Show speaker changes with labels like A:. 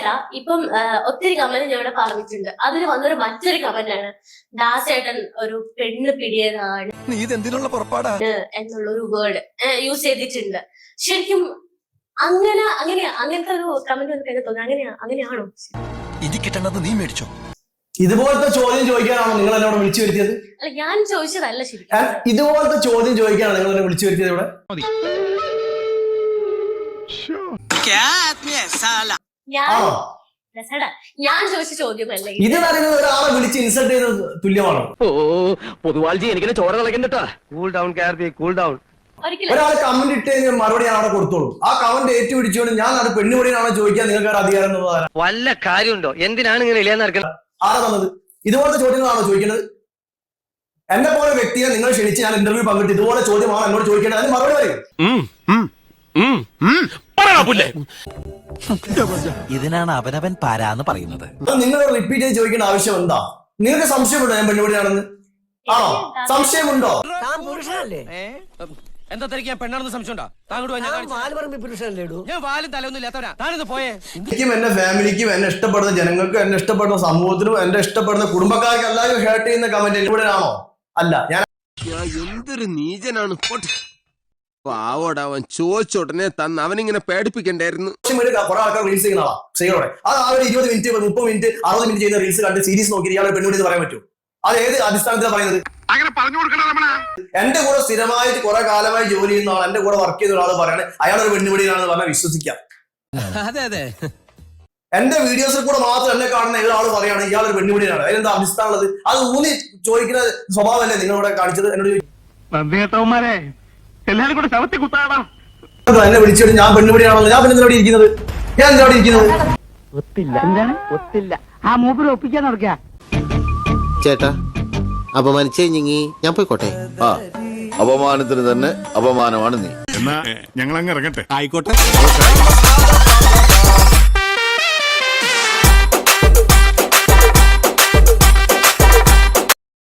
A: അതല്ല ഇപ്പം ഒത്തിരി കമന്റ് ഞാൻ ഇവിടെ പറഞ്ഞിട്ടുണ്ട്. അതിൽ വന്നൊരു മറ്റൊരു കമന്റ് ആണ് ദാസേട്ടൻ ഒരു പെണ്ണ് പിടിയതാണ്
B: നീ ഇതെന്തിനുള്ള പുറപ്പാടാ
A: എന്നുള്ളൊരു വേർഡ് യൂസ് ചെയ്തിട്ടുണ്ട്. ശരിക്കും അങ്ങനത്തെ ഒരു കമന്റ് എനിക്ക് തോന്നുന്നു. അങ്ങനെയാണോ?
B: ഇനി കിട്ടണത് നീ മേടിച്ചോ?
C: ഇതുപോലത്തെ ചോദ്യം ചോദിക്കാനാണോ നിങ്ങൾ എന്നോട് വിളിച്ചു വരുത്തിയത്?
A: അല്ല, ഞാൻ ചോദിച്ചതല്ല ശരിക്കും.
C: ഇതുപോലത്തെ ചോദ്യം ചോദിക്കാനാണ് നിങ്ങൾ എന്നെ വിളിച്ചു വരുത്തിയത് ഇവിടെ?
A: ഞാൻ ചോദിച്ച ചോദ്യമല്ല
C: ഇത് പറയുന്നത്. ഒരാളെ വിളിച്ച് ഇൻസൾട്ട് ചെയ്തത് തുല്യമാണോ?
D: പൊതുവാൾജി എനിക്ക് ചോര കളക്കണ്ടട്ടാ. Cool down Karthi, cool down.
C: ഒരാൾ കമന്റ് ഇട്ട് മറുപടി ഞാൻ അവിടെ കൊടുത്തോളൂ. ആ കമന്റ് ഏറ്റുപിടിച്ചുകൊണ്ട് ഞാൻ അത് പെണ്ണുപടിയാണോ ചോദിക്കാൻ നിങ്ങൾക്ക് അധികാരം എന്നുള്ളതാണ്.
D: വല്ല കാര്യമുണ്ടോ? എന്തിനാണ് ഇങ്ങനെ ഇല്ലാന്ന്
C: ആരാ തന്നത്? ഇതുപോലത്തെ ചോദ്യങ്ങളാണോ ചോദിക്കുന്നത്? എന്നെ പോലെ വ്യക്തിയെ നിങ്ങൾ ക്ഷണിച്ച് ഞാൻ ഇന്റർവ്യൂ പങ്കിട്ട് ഇതുപോലെ ചോദ്യമാണ് എന്നോട് ചോദിക്കേണ്ടത്. അതിന് മറുപടി പറയും.
B: ഇതിനാണ് അവനവൻ പാരാന്ന് പറയുന്നത്.
C: നിങ്ങൾ റിപ്പീറ്റ് ചെയ്ത് ചോദിക്കേണ്ട ആവശ്യം എന്താ? നിങ്ങൾക്ക് സംശയമുണ്ടോ ഞാൻ പെണ്ണുപടിയാണെന്ന്? ആണോ? സംശയമുണ്ടോ?
E: എന്താ തനിക്ക് പെണ്ണാണെന്ന് സംശയമുണ്ടോ?
C: എനിക്കും എന്റെ ഫാമിലിക്കും എന്നെ ഇഷ്ടപ്പെടുന്ന ജനങ്ങൾക്കും എന്നെ ഇഷ്ടപ്പെടുന്ന സമൂഹത്തിനും എന്നെ ഇഷ്ടപ്പെടുന്ന കുടുംബക്കാർക്കും എല്ലാവരും ഹേർട്ട് ചെയ്യുന്ന കമന്റ് ഇവിടെ ആണോ? അല്ല. ഞാൻ
F: എന്തൊരു നീചനാണ്. പാവോടവൻ ചോദിച്ചോടനെ തന്ന് അവനിങ്ങനെ പേടിപ്പിക്കണ്ടായിരുന്നു.
C: കുറെ ആൾക്കാർ റീൽസ് ചെയ്യുന്ന ആളാ സ്ത്രീകളോടെ. അത് ആ ഒരു 20 മിനിറ്റ് 30 മിനിറ്റ് 60 മിനിറ്റ് ചെയ്യുന്ന റീൽസ് കണ്ട് സീരീസ് നോക്കി ഇയാളെ പെണ്ണുപിടി പറയാൻ പറ്റും? അത് ഏത് അടിസ്ഥാനത്തിലാണ് പറയുന്നത്? എന്റെ കൂടെ സ്ഥിരമായിട്ട് കുറെ കാലമായി ജോലി ചെയ്യുന്ന ആൾ, എന്റെ കൂടെ വർക്ക് ചെയ്ത ഒരാൾ പറയണേ അയാളൊരു പെണ്ണുപിടിയാണെന്ന് പറഞ്ഞാൽ വിശ്വസിക്കാം. എന്റെ വീഡിയോസിൽ കൂടെ മാത്രം എന്നെ കാണുന്ന ഏതൊരാൾ പറയാണ് ഇയാളൊരു പെണ്ണുപിടിയാണ്. അതിനെന്താ അടിസ്ഥാനമുള്ളത്? അത് ഊന്നി ചോദിക്കുന്ന സ്വഭാവമല്ലേ നിങ്ങളിവിടെ കാണിച്ചത്? എന്നോട് എന്നെ വിളിച്ചിട്ട് ഞാൻ പെണ്ണുപിടിയാണല്ലോ. ഞാൻ പിന്നെ എന്തിനാണ് ഇരിക്കുന്നത്? ഞാൻ എന്തിനാണ് ഇരിക്കുന്നത്?
F: ചേട്ടാ അപമാനിച്ചേ ഞാൻ പോയിക്കോട്ടെ.
G: അപമാനത്തിന് തന്നെ അപമാനമാണ് നീ.
H: എന്നാ ഞങ്ങൾ അങ്ങ് ഇറങ്ങട്ടെ. ആയിക്കോട്ടെ.